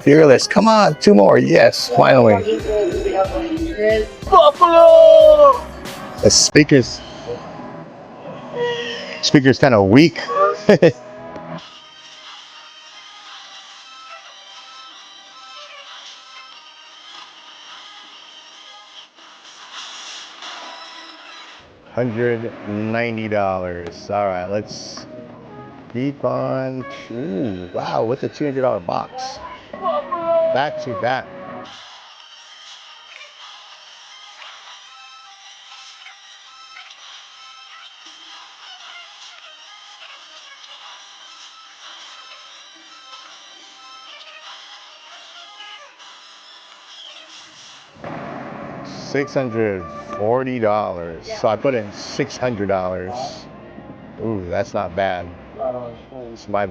Fearless. Come on, 2 more. Yes, finally. Buffalo! The speaker's kind of weak. $190. All right, let's keep on. Ooh, wow, what's a $200 box? Back to back. $640. So I put in $600. Ooh, that's not bad. It's my